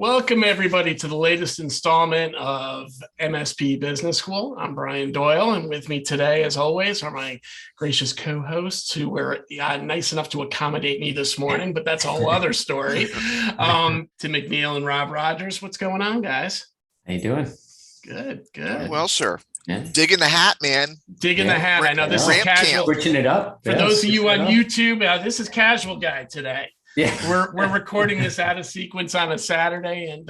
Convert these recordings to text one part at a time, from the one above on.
Welcome, everybody, to the latest installment of MSP Business School. I'm Brian Doyle, and with me today, as always, are my gracious co-hosts who were nice enough to accommodate me this morning, but that's a whole other story. Tim McNeil and Rob Rogers. What's going on, guys? How you doing? Good. Doing well, sir. Yeah. Digging the hat, man. Digging the hat. I know this is casual. Switching it up. For those of you on YouTube, this is Casual Guy today. Yeah, we're recording this out of sequence on a Saturday, and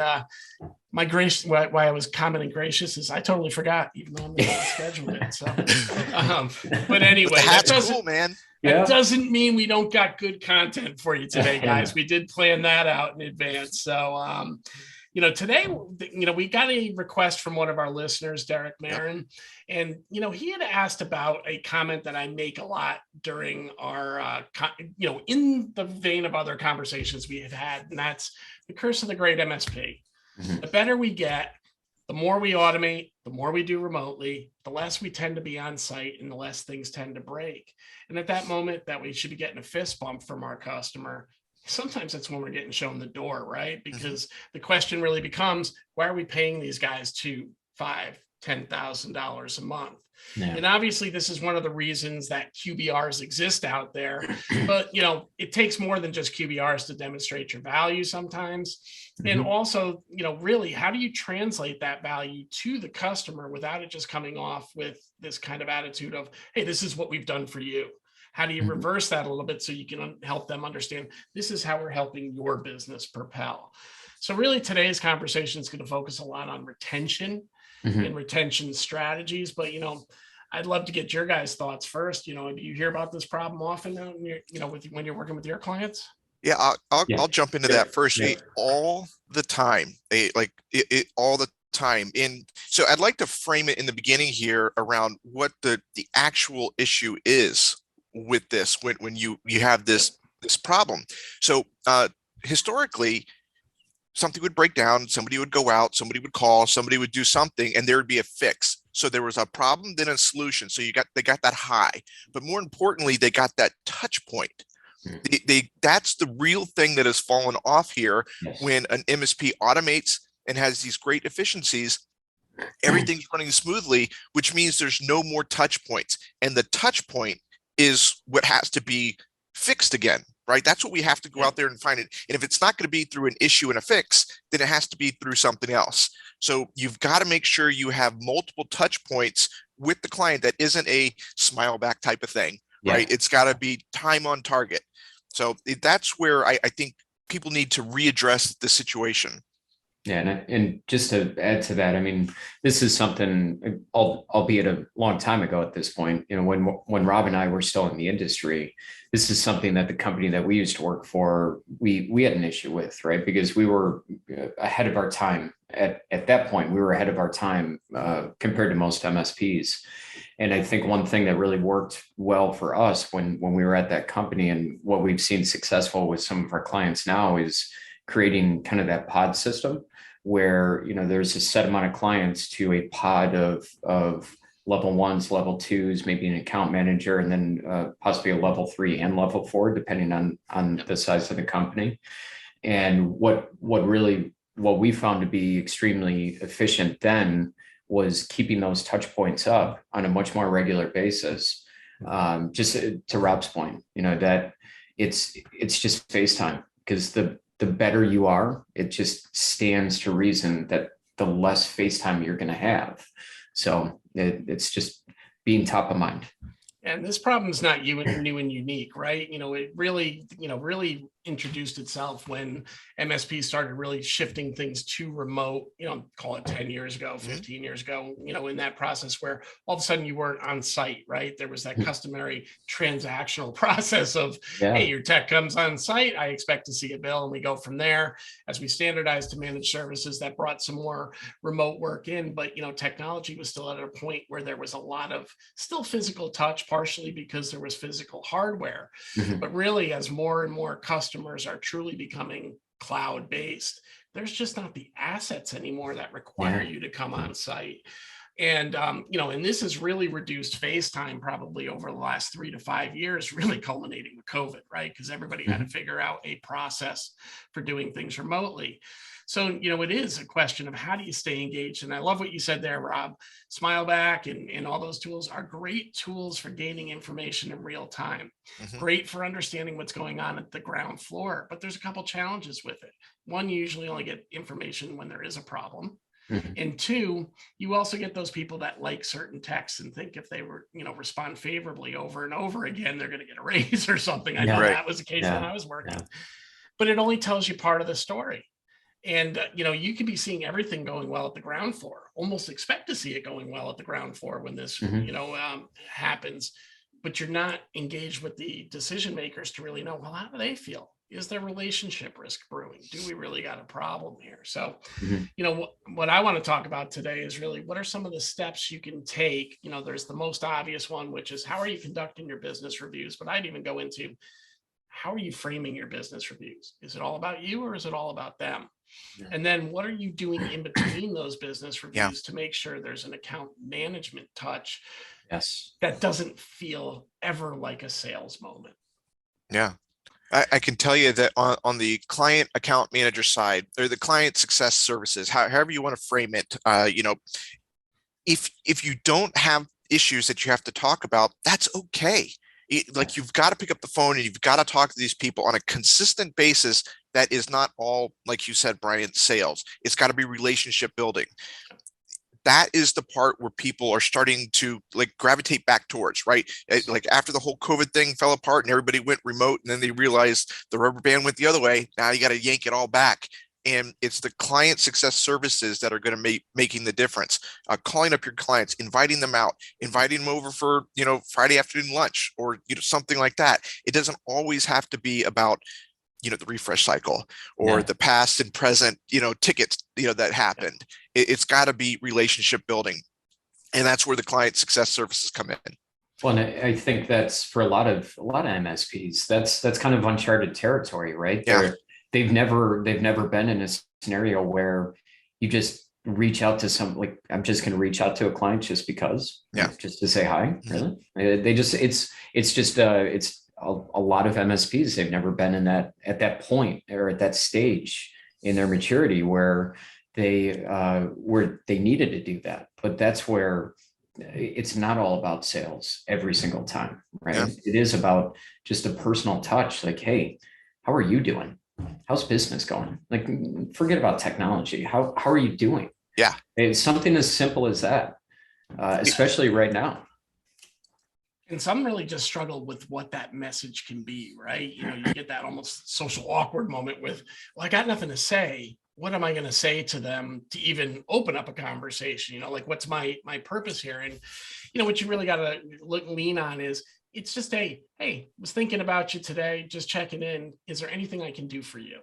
my gracious, why I was commenting gracious is I totally forgot, even though I'm the one scheduled it. So, but anyway, that's cool, man. That doesn't mean we don't got good content for you today, guys. We did plan that out in advance. So, today, we got a request from one of our listeners, Derek Marin, and, he had asked about a comment that I make a lot during our, in the vein of other conversations we have had, and that's the curse of the great MSP. Mm-hmm. The better we get, the more we automate, the more we do remotely, the less we tend to be on site and the less things tend to break. And at that moment that we should be getting a fist bump from our customer, sometimes that's when we're getting shown the door, right? Because the question really becomes, why are we paying these guys $5,000-$10,000 a month? Yeah. And obviously this is one of the reasons that QBRs exist out there, but it takes more than just QBRs to demonstrate your value sometimes. And also, really, how do you translate that value to the customer without it just coming off with this kind of attitude of, hey, this is what we've done for you? How do you reverse that a little bit so you can help them understand this is how we're helping your business propel? So really today's conversation is going to focus a lot on retention and retention strategies. But, I'd love to get your guys' thoughts first. Do you hear about this problem often when you're working with your clients? Yeah, I'll jump into that first. All the time, all the time. And so I'd like to frame it in the beginning here around what the actual issue is with this when you have this problem. So historically, something would break down, somebody would go out, somebody would call, somebody would do something, and there would be a fix. So there was a problem, then a solution. So they got that high, but more importantly, they got that touch point. That's the real thing that has fallen off here. When an MSP automates and has these great efficiencies, everything's running smoothly, which means there's no more touch points. And the touch point is what has to be fixed again, right? That's what we have to go out there and find it. And if it's not going to be through an issue and a fix, then it has to be through something else. So you've got to make sure you have multiple touch points with the client that isn't a smile back type of thing, right? It's got to be time on target. So that's where I think people need to readdress the situation. Yeah, and just to add to that, I mean, this is something, albeit a long time ago at this point, when Rob and I were still in the industry, this is something that the company that we used to work for, we had an issue with, right? Because we were ahead of our time. At that point, we were ahead of our time compared to most MSPs. And I think one thing that really worked well for us when we were at that company, and what we've seen successful with some of our clients now, is creating kind of that pod system where, there's a set amount of clients to a pod of level ones, level twos, maybe an account manager, and then possibly a level 3 and level 4, depending on the size of the company. And what we found to be extremely efficient then was keeping those touch points up on a much more regular basis. Just to Rob's point, that it's just FaceTime, because the better you are, it just stands to reason that the less FaceTime you're going to have. So it's just being top of mind. And this problem is not new and unique, right? It really introduced itself when MSPs started really shifting things to remote, call it 10 years ago, 15 years ago, in that process where all of a sudden you weren't on site, right? There was that customary transactional process of, hey, your tech comes on site, I expect to see a bill, and we go from there. As we standardized to managed services, that brought some more remote work in, but, technology was still at a point where there was a lot of still physical touch, partially because there was physical hardware. But really, as more and more customers are truly becoming cloud-based, there's just not the assets anymore that require you to come on site. And, and this has really reduced FaceTime probably over the last 3 to 5 years, really culminating with COVID, right? Because everybody had to figure out a process for doing things remotely. So, it is a question of how do you stay engaged? And I love what you said there, Rob. Smile Back and all those tools are great tools for gaining information in real time. Great for understanding what's going on at the ground floor. But there's a couple challenges with it. One, you usually only get information when there is a problem. And two, you also get those people that like certain texts and think if they were, respond favorably over and over again, they're going to get a raise or something. I know that was the case when I was working, but it only tells you part of the story. And, you could be seeing everything going well at the ground floor, almost expect to see it going well at the ground floor when this, happens, but you're not engaged with the decision makers to really know, well, how do they feel? Is there relationship risk brewing? Do we really got a problem here? So, what I want to talk about today is really what are some of the steps you can take? There's the most obvious one, which is how are you conducting your business reviews? But I'd even go into how are you framing your business reviews? Is it all about you or is it all about them? And then what are you doing in between those business reviews to make sure there's an account management touch that doesn't feel ever like a sales moment? Yeah. I can tell you that on the client account manager side or the client success services, however you want to frame it, if you don't have issues that you have to talk about, that's okay. You've got to pick up the phone and you've got to talk to these people on a consistent basis. That is not all, like you said, Brian, sales. It's got to be relationship building. That is the part where people are starting to gravitate back towards, right? Like after the whole COVID thing fell apart and everybody went remote and then they realized the rubber band went the other way. Now you got to yank it all back. And it's the client success services that are going to making the difference. Calling up your clients, inviting them out, inviting them over for, Friday afternoon lunch or, something like that. It doesn't always have to be about, the refresh cycle or the past and present, tickets, that happened. It's got to be relationship building. And that's where the client success services come in. Well, and I think that's for a lot of MSPs, that's kind of uncharted territory, right? They've never been in a scenario where you just reach out to I'm just going to reach out to a client just because, just to say hi. Really? It's a lot of MSPs. They've never been at that point or at that stage in their maturity where they needed to do that. But that's where it's not all about sales every single time, right? It is about just a personal touch. Like, hey, how are you doing? How's business going? Forget about technology. How are you doing? Yeah. It's something as simple as that, especially right now. And some really just struggle with what that message can be, right? You get that almost social awkward moment with, well, I got nothing to say. What am I going to say to them to even open up a conversation? What's my purpose here? And, what you really got to lean on is it's just hey, was thinking about you today, just checking in. Is there anything I can do for you?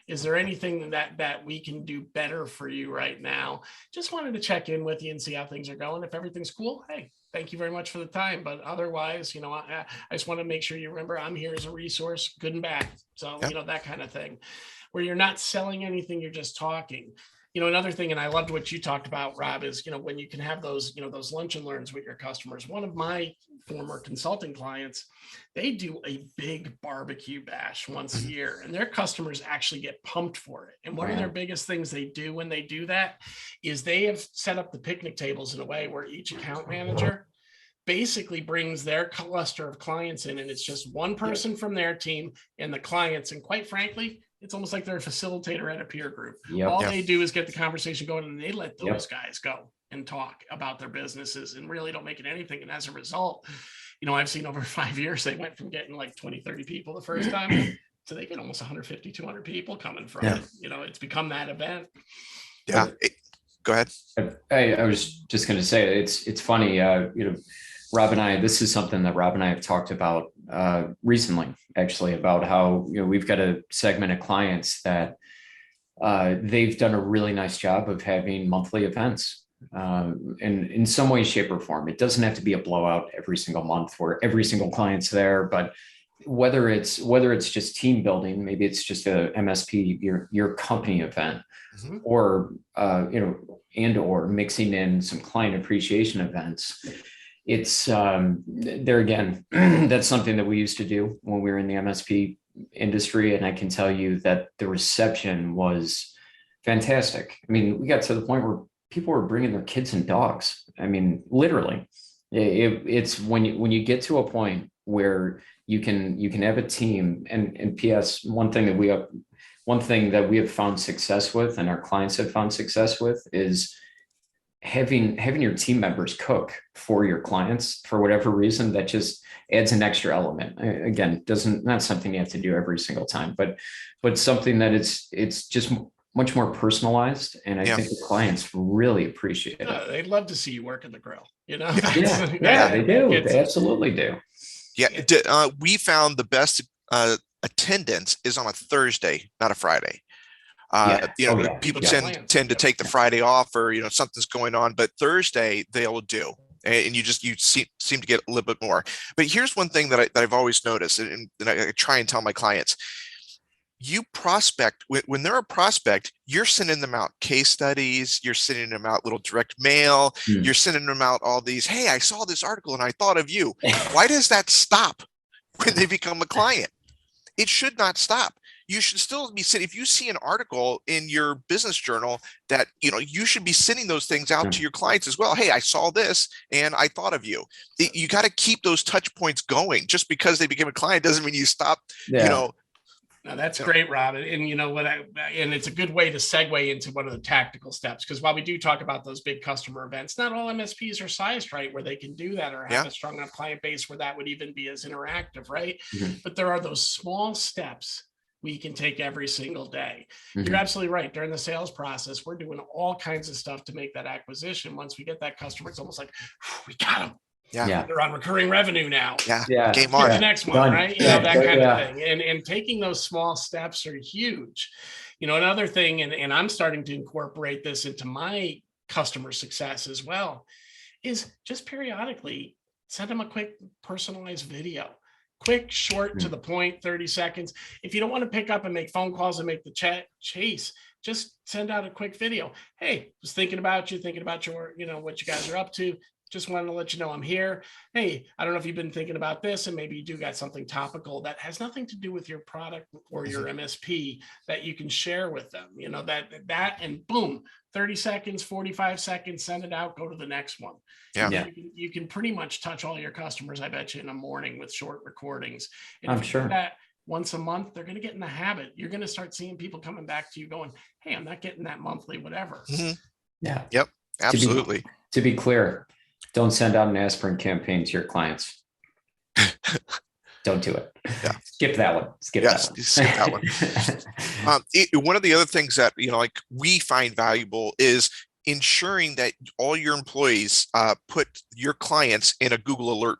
Is there anything that we can do better for you right now? Just wanted to check in with you and see how things are going. If everything's cool, hey, thank you very much for the time. But otherwise, I just want to make sure you remember I'm here as a resource, good and bad. So, that kind of thing where you're not selling anything, you're just talking. Another thing, and I loved what you talked about, Rob, is, when you can have those, those lunch and learns with your customers. One of my former consulting clients, they do a big barbecue bash once a year, and their customers actually get pumped for it. And one of their biggest things they do when they do that is they have set up the picnic tables in a way where each account manager basically brings their cluster of clients in, and it's just one person from their team and the clients. And quite frankly, it's almost like they're a facilitator at a peer group. All they do is get the conversation going, and they let those guys go and talk about their businesses and really don't make it anything. And as a result, I've seen over 5 years, they went from getting 20, 30 people the first time to they get almost 150, 200 people coming from it. It's become that event. Yeah. Go ahead. I was just going to say, it's funny, Rob and I, this is something that Rob and I have talked about recently, actually, about how, we've got a segment of clients that they've done a really nice job of having monthly events. And in some way, shape, or form, it doesn't have to be a blowout every single month where every single client's there, but whether it's just team building, maybe it's just a MSP, your company event, or or mixing in some client appreciation events. It's there again, that's something that we used to do when we were in the MSP industry. And I can tell you that the reception was fantastic. I mean, we got to the point where people were bringing their kids and dogs. I mean, literally, it's when you get to a point where you can have a team. And P.S. One thing that we have found success with, and our clients have found success with, is having your team members cook for your clients for whatever reason. That just adds an extra element. Again, not something you have to do every single time, but something that it's just much more personalized, and I think the clients really appreciate it. They'd love to see you work in the grill, Yeah, they do. They absolutely do. Yeah, we found the best attendance is on a Thursday, not a Friday. People tend to take the Friday off, or something's going on, but Thursday they'll do, and you seem to get a little bit more. But here's one thing that I've always noticed, and I try and tell my clients: you prospect when they're a prospect, you're sending them out case studies, you're sending them out little direct mail, you're sending them out all these, hey, I saw this article and I thought of you. Why does that stop when they become a client? It should not stop. You should still be sending, if you see an article in your business journal that, you should be sending those things out to your clients as well. Hey, I saw this and I thought of you. You got to keep those touch points going. Just because they became a client doesn't mean you stop, No, that's great, Rob. And and it's a good way to segue into one of the tactical steps, because while we do talk about those big customer events, not all MSPs are sized right where they can do that, or have a strong enough client base where that would even be as interactive, right? But there are those small steps we can take every single day. You're absolutely right. During the sales process, we're doing all kinds of stuff to make that acquisition. Once we get that customer, it's almost like, we got them. Yeah. They're on recurring revenue now. Game on. The next one, right? That kind of thing. And taking those small steps are huge. Another thing, and I'm starting to incorporate this into my customer success as well, is just periodically send them a quick personalized video. Quick, short, to the point, 30 seconds. If you don't want to pick up and make phone calls and make the chat chase, just send out a quick video. Hey, was thinking about your, what you guys are up to. Just wanted to let you know I'm here. Hey, I don't know if you've been thinking about this, and maybe you do got something topical that has nothing to do with your product or your MSP that you can share with them. That and boom, 30 seconds, 45 seconds, send it out, go to the next one. You can pretty much touch all your customers, I bet you, in a morning with short recordings. And I'm sure that once a month, they're going to get in the habit. You're going to start seeing people coming back to you going, hey, I'm not getting that monthly, whatever. Yeah. Yep. Absolutely. To be clear, don't send out an aspirin campaign to your clients. Don't do it. Skip that one. Skip that one. One of the other things that we find valuable is ensuring that all your employees put your clients in a Google alert.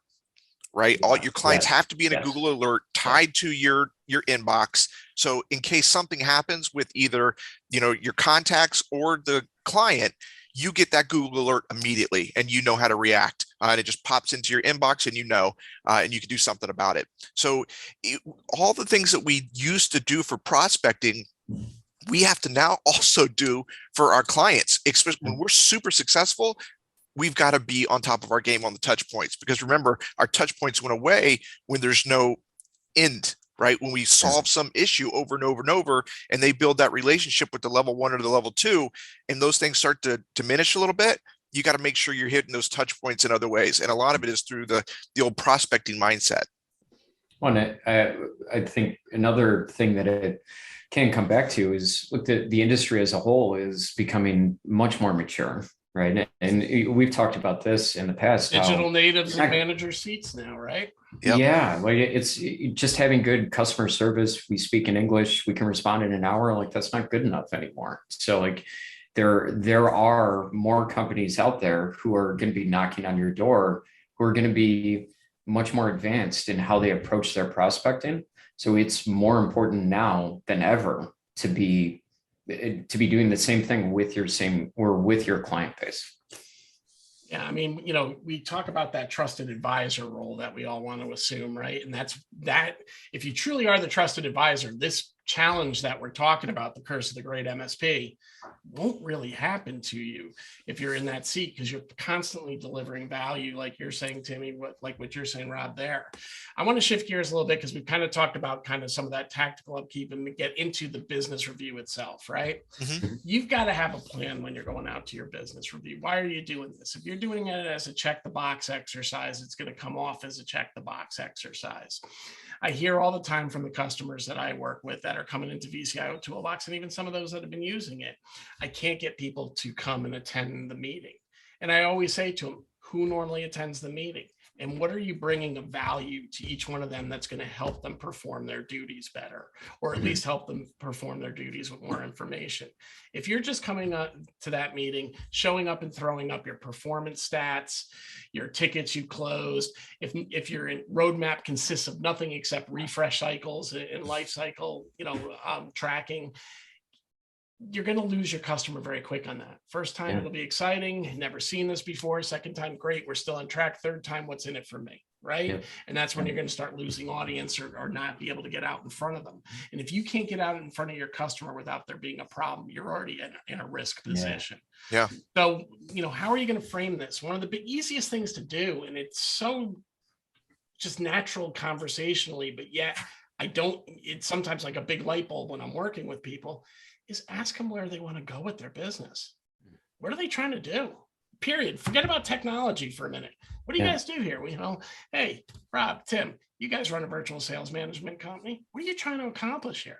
Right, all your clients have to be in a Google alert tied to your inbox. So in case something happens with either your contacts or the client, you get that Google alert immediately, and you know how to react. And it just pops into your inbox, and and you can do something about it. So all the things that we used to do for prospecting, we have to now also do for our clients. Especially when we're super successful, we've got to be on top of our game on the touch points, because remember, our touch points went away when there's no end. Right, when we solve some issue over and over and over, and they build that relationship with the level 1 or the level 2, and those things start to diminish a little bit, you got to make sure you're hitting those touch points in other ways. And a lot of it is through the old prospecting mindset. Well, I think another thing that it can come back to is, look, the industry as a whole is becoming much more mature. Right. And we've talked about this in the past. Digital natives and manager seats now, right? Yeah. Like, it's just having good customer service. We speak in English. We can respond in an hour. Like, that's not good enough anymore. So like there are more companies out there who are going to be knocking on your door, who are going to be much more advanced in how they approach their prospecting. So it's more important now than ever to be doing the same thing with your client base. Yeah, I mean, we talk about that trusted advisor role that we all want to assume, right? And that's if you truly are the trusted advisor, this challenge that we're talking about, the curse of the great MSP, won't really happen to you if you're in that seat, because you're constantly delivering value, like you're saying, Timmy, what you're saying, Rob, there. I want to shift gears a little bit, because we've kind of talked about kind of some of that tactical upkeep and get into the business review itself, right? Mhm. You've got to have a plan when you're going out to your business review. Why are you doing this? If you're doing it as a check the box exercise, it's going to come off as a check the box exercise. I hear all the time from the customers that I work with that are coming into VCIO Toolbox, and even some of those that have been using it, I can't get people to come and attend the meeting. And I always say to them, who normally attends the meeting? And what are you bringing of value to each one of them that's going to help them perform their duties better, or at least help them perform their duties with more information? If you're just coming up to that meeting, showing up and throwing up your performance stats, your tickets you closed, if your roadmap consists of nothing except refresh cycles and life cycle, tracking, you're going to lose your customer very quick on that. First time, it'll be exciting. Never seen this before. Second time, great. We're still on track. Third time, what's in it for me? Right. And that's when you're going to start losing audience or not be able to get out in front of them. And if you can't get out in front of your customer without there being a problem, you're already in a risk position. Yeah. So, how are you going to frame this? One of the easiest things to do, and it's so just natural conversationally, but yet it's sometimes like a big light bulb when I'm working with people, is ask them where they want to go with their business. What are they trying to do? Period. Forget about technology for a minute. What do you guys do here? Hey, Rob, Tim, you guys run a virtual sales management company. What are you trying to accomplish here?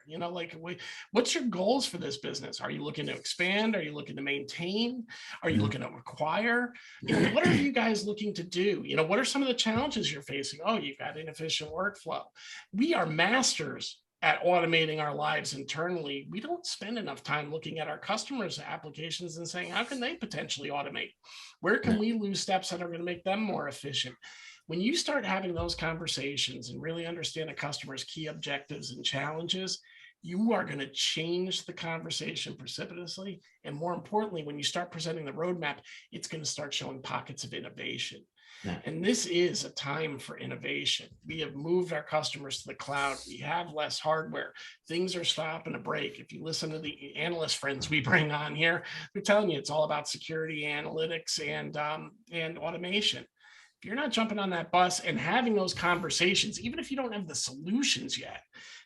What's your goals for this business? Are you looking to expand? Are you looking to maintain? Are you looking to acquire? What are you guys looking to do? What are some of the challenges you're facing? Oh, you've got inefficient workflow. We are masters at automating our lives internally. We don't spend enough time looking at our customers' applications and saying, how can they potentially automate? Where can we lose steps that are going to make them more efficient? When you start having those conversations and really understand a customer's key objectives and challenges, you are going to change the conversation precipitously. And more importantly, when you start presenting the roadmap, it's going to start showing pockets of innovation. And this is a time for innovation. We have moved our customers to the cloud. We have less hardware. Things are stopping to break. If you listen to the analyst friends we bring on here, they're telling you it's all about security, analytics, and automation. If you're not jumping on that bus and having those conversations, even if you don't have the solutions yet,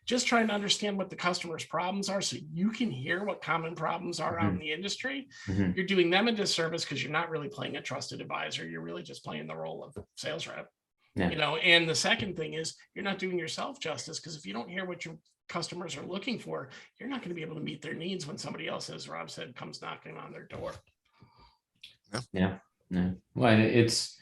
just trying to understand what the customer's problems are so you can hear what common problems are out in the industry, you're doing them a disservice, because you're not really playing a trusted advisor. You're really just playing the role of sales rep. And the second thing is you're not doing yourself justice, because if you don't hear what your customers are looking for, you're not going to be able to meet their needs when somebody else, as Rob said, comes knocking on their door. Well, it's,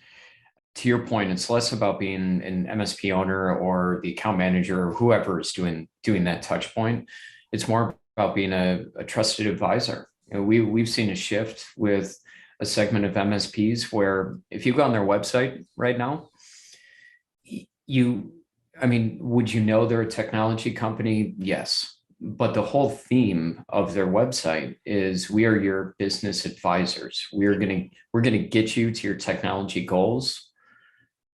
to your point, it's less about being an MSP owner or the account manager or whoever is doing that touch point. It's more about being a trusted advisor. We've seen a shift with a segment of MSPs where if you go on their website right now, would you know they're a technology company? Yes. But the whole theme of their website is, we are your business advisors. We're going to get you to your technology goals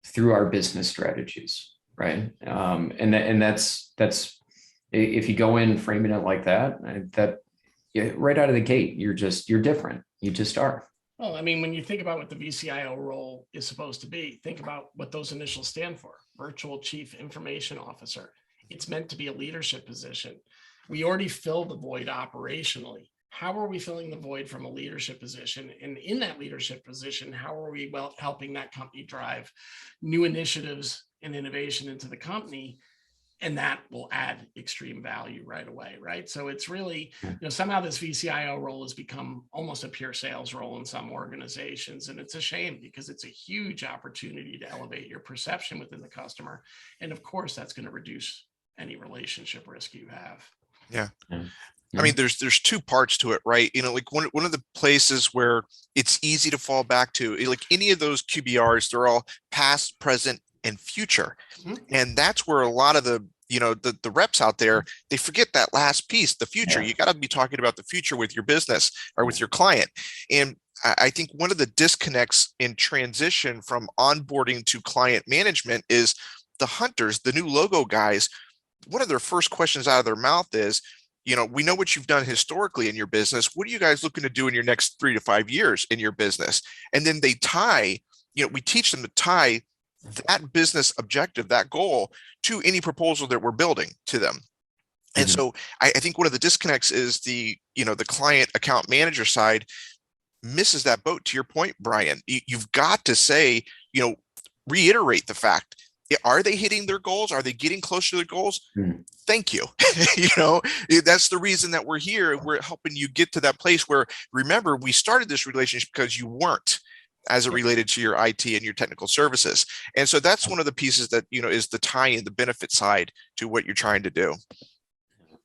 through our business strategies, right? And that's if you go in framing it like that right out of the gate, you're different. You just are. Well, when you think about what the VCIO role is supposed to be, think about what those initials stand for: Virtual Chief Information Officer. It's meant to be a leadership position. We already fill the void operationally. How are we filling the void from a leadership position? And in that leadership position, how are we helping that company drive new initiatives and innovation into the company? And that will add extreme value right away, right? So it's really, somehow this VCIO role has become almost a pure sales role in some organizations. And it's a shame, because it's a huge opportunity to elevate your perception within the customer. And of course, that's going to reduce any relationship risk you have. Yeah. There's two parts to it, right? Like one of the places where it's easy to fall back to, like any of those QBRs, they're all past, present, and future. And that's where a lot of the reps out there, they forget that last piece, the future. You got to be talking about the future with your business or with your client. And I think one of the disconnects in transition from onboarding to client management is the hunters, the new logo guys. one of their first questions out of their mouth is, we know what you've done historically in your business. What are you guys looking to do in your next 3 to 5 years in your business? And then they tie, we teach them to tie that business objective, that goal, to any proposal that we're building to them. And so I think one of the disconnects is the client account manager side misses that boat. To your point, Brian, you've got to say, reiterate the fact, are they hitting their goals? Are they getting closer to their goals? Thank you. That's the reason that we're here. We're helping you get to that place where, remember, we started this relationship because you weren't, as it related to your IT and your technical services. And so that's one of the pieces that, is the tie in, the benefit side to what you're trying to do.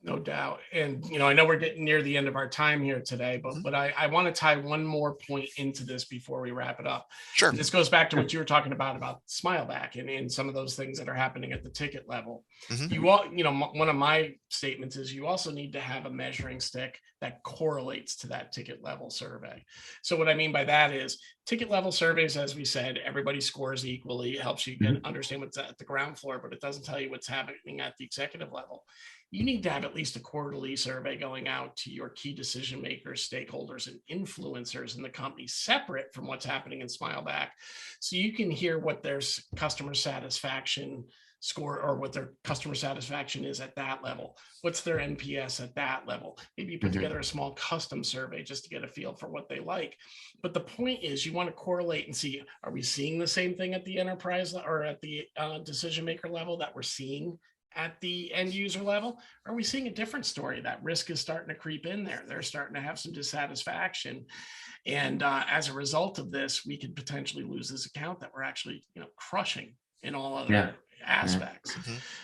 No doubt. And, I know we're getting near the end of our time here today, but I want to tie one more point into this before we wrap it up. Sure. And this goes back to what you were talking about Smileback and some of those things that are happening at the ticket level. One of my statements is you also need to have a measuring stick that correlates to that ticket level survey. So what I mean by that is ticket level surveys, as we said, everybody scores equally. It helps you understand what's at the ground floor, but it doesn't tell you what's happening at the executive level. You need to have at least a quarterly survey going out to your key decision makers, stakeholders, and influencers in the company, separate from what's happening in Smileback. So you can hear what their customer satisfaction score or what their customer satisfaction is at that level. What's their NPS at that level? Maybe you put together a small custom survey just to get a feel for what they like. But the point is you want to correlate and see, are we seeing the same thing at the enterprise or at the decision maker level that we're seeing at the end user level? Are we seeing a different story? That risk is starting to creep in there. They're starting to have some dissatisfaction. And as a result of this, we could potentially lose this account that we're actually, crushing in all other aspects.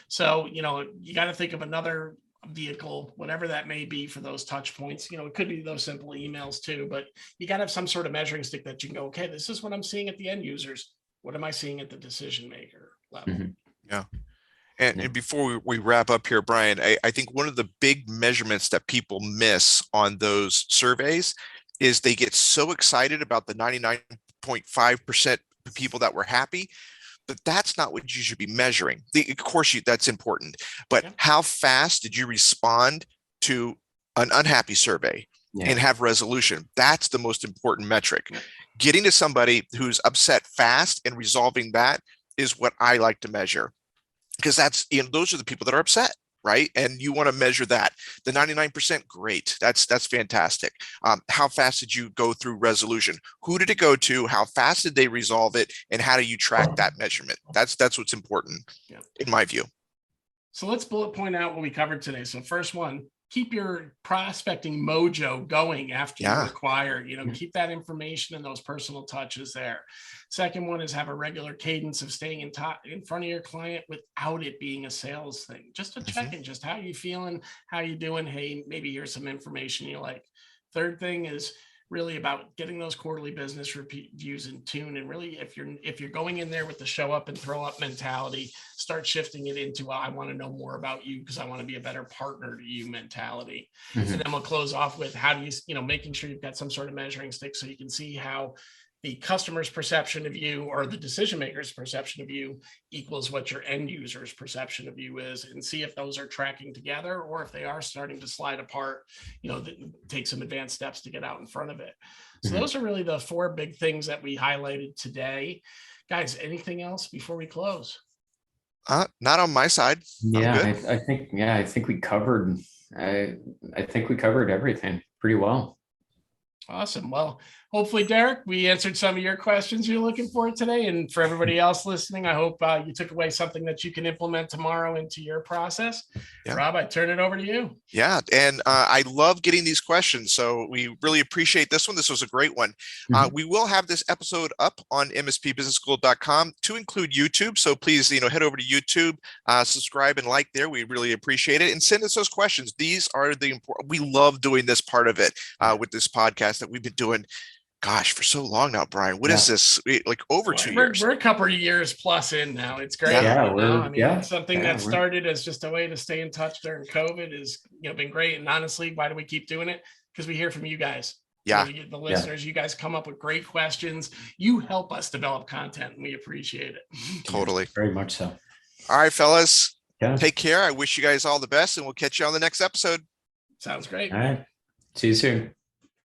So, you got to think of another vehicle, whatever that may be, for those touch points. It could be those simple emails too, but you got to have some sort of measuring stick that you can go, okay, this is what I'm seeing at the end users. What am I seeing at the decision maker level? Yeah. And before we wrap up here, Brian, I think one of the big measurements that people miss on those surveys is they get so excited about the 99.5% people that were happy, but that's not what you should be measuring. Of course, that's important, but how fast did you respond to an unhappy survey and have resolution? That's the most important metric. Getting to somebody who's upset fast and resolving that is what I like to measure. Because that's, those are the people that are upset, right? And you want to measure that. The 99%, great. That's fantastic. How fast did you go through resolution? Who did it go to? How fast did they resolve it? And how do you track that measurement? That's what's important, in my view. So let's bullet point out what we covered today. So first one, keep your prospecting mojo going after you acquire, keep that information and those personal touches there. Second one is have a regular cadence of staying in front of your client without it being a sales thing. Just to check in, just how you feeling, how you doing? Hey, maybe here's some information you like. Third thing is really about getting those quarterly business reviews in tune. And really, if you're going in there with the show up and throw up mentality, start shifting it into, I want to know more about you because I want to be a better partner to you mentality. And then we'll close off with how do you, making sure you've got some sort of measuring stick so you can see how the customer's perception of you or the decision maker's perception of you equals what your end user's perception of you is, and see if those are tracking together or if they are starting to slide apart, take some advanced steps to get out in front of it. So those are really the 4 big things that we highlighted today. Guys, anything else before we close? Not on my side. I think we covered, I think we covered everything pretty well. Awesome. Well, hopefully, Derek, we answered some of your questions you're looking for today. And for everybody else listening, I hope you took away something that you can implement tomorrow into your process. Rob, I turn it over to you. Yeah. And I love getting these questions. So we really appreciate this one. This was a great one. We will have this episode up on mspbusinessschool.com to include YouTube. So please, head over to YouTube, subscribe and like there. We really appreciate it. And send us those questions. These are the important. We love doing this part of it with this podcast that we've been doing, for so long now, Brian. What is this? Like over 2 years? We're a couple of years plus in now. It's great. Something that started as just a way to stay in touch during COVID has been great. And honestly, why do we keep doing it? Because we hear from you guys. The listeners, you guys come up with great questions. You help us develop content and we appreciate it. Totally. Very much so. All right, fellas. Yeah. Take care. I wish you guys all the best, and we'll catch you on the next episode. Sounds great. All right. See you soon.